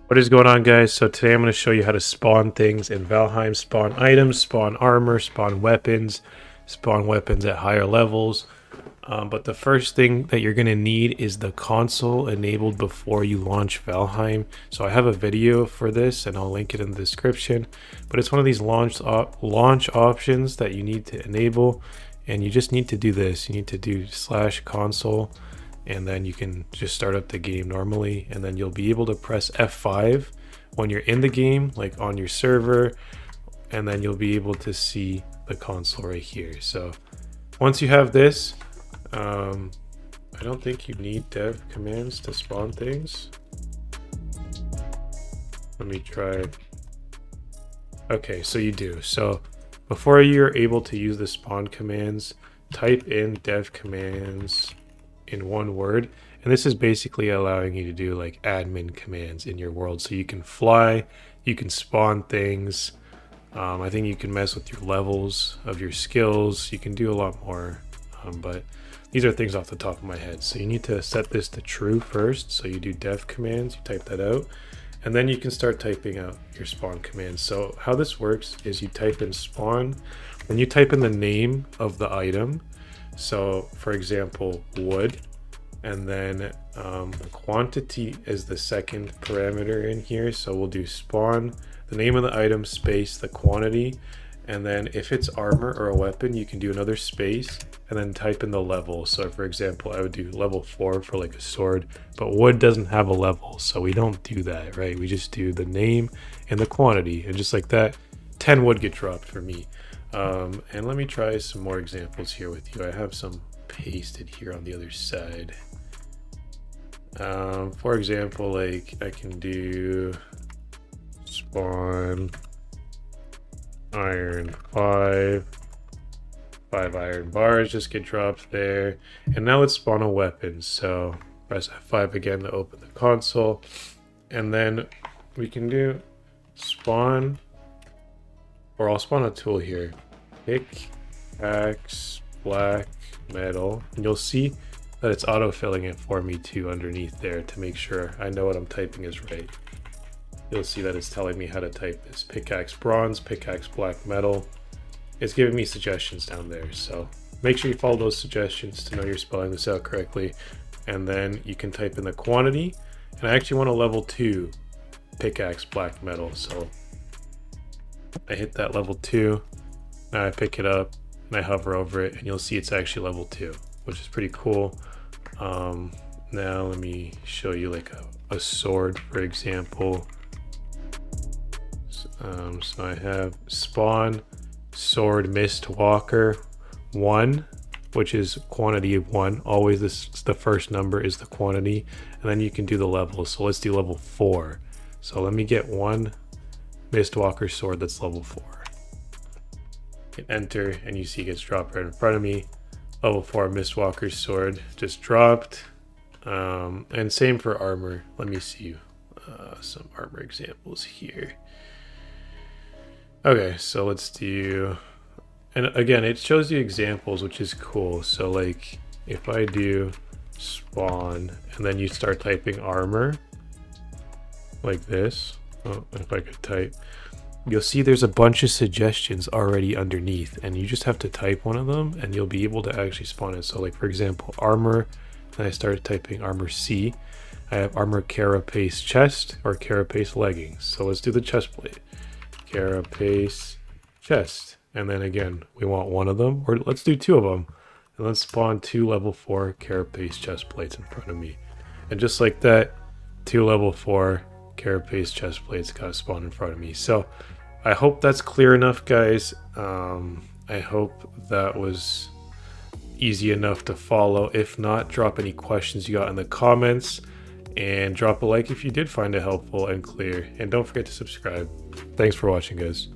What is going on, guys? So today I'm going to show you how to spawn things in Valheim. Spawn items, spawn armor, spawn weapons at higher levels. But the first thing that you're going to need is the console enabled before you launch Valheim. So I have a video for this and I'll link it in the description. But it's one of these launch options that you need to enable. And you just need to do this. You need to do /console. And then you can just start up the game normally, and then you'll be able to press F5 when you're in the game, like on your server, and then you'll be able to see the console right here. So once you have this, I don't think you need dev commands to spawn things. Let me try. Okay, so you do. So before you're able to use the spawn commands, type in dev commands in one word, and this is basically allowing you to do like admin commands in your world, so you can fly, you can spawn things. I think you can mess with your levels of your skills, you can do a lot more, but these are things off the top of my head. So you need to set this to true first, so you do dev commands, you type that out, and then you can start typing out your spawn commands. So how this works is you type in spawn, then you type in the name of the item. So for example, wood, and then the quantity is the second parameter in here. So we'll do spawn, the name of the item, space, the quantity, and then if it's armor or a weapon, you can do another space and then type in the level. So for example, I would do level 4 for like a sword, but wood doesn't have a level, so we don't do that, right? We just do the name and the quantity, and just like that, 10 wood get dropped for me. And let me try some more examples here with you. I have some pasted here on the other side. For example, like I can do spawn iron 5 iron bars just get dropped there. And now let's spawn a weapon. So press F5 again to open the console, and then we can do spawn, or I'll spawn a tool here, pickaxe black metal, and you'll see that it's auto-filling it for me too underneath there to make sure I know what I'm typing is right. You'll see that it's telling me how to type this. Pickaxe bronze, pickaxe black metal. It's giving me suggestions down there, so make sure you follow those suggestions to know you're spelling this out correctly. And then you can type in the quantity, and I actually want a level 2 pickaxe black metal, so I hit that level 2. Now I pick it up and I hover over it, and you'll see it's actually level 2, which is pretty cool. Now let me show you like a sword, for example. So I have spawn SwordMistwalker 1, which is quantity of 1. Always the first number is the quantity, and then you can do the level. So let's do level 4. So let me get one Mistwalker sword that's level 4. Hit enter, and you see it gets dropped right in front of me. Level 4 Mistwalker sword just dropped. And same for armor. Let me see some armor examples here. Okay, so let's do, and again, it shows you examples, which is cool. So like if I do spawn and then you start typing armor like this, oh, if I could type, you'll see there's a bunch of suggestions already underneath, and you just have to type one of them and you'll be able to actually spawn it. So like for example, armor, and I started typing armor C. I have armor carapace chest or carapace leggings. So let's do the chest plate. Carapace chest, and then again we want one of them, or let's do 2 of them, and let's spawn 2 level 4 carapace chest plates in front of me, and just like that, 2 level 4 carapace chest plates got spawned in front of me. So I hope that's clear enough, guys. I hope that was easy enough to follow. If not, drop any questions you got in the comments, and drop a like if you did find it helpful and clear, and don't forget to subscribe. Thanks for watching, guys.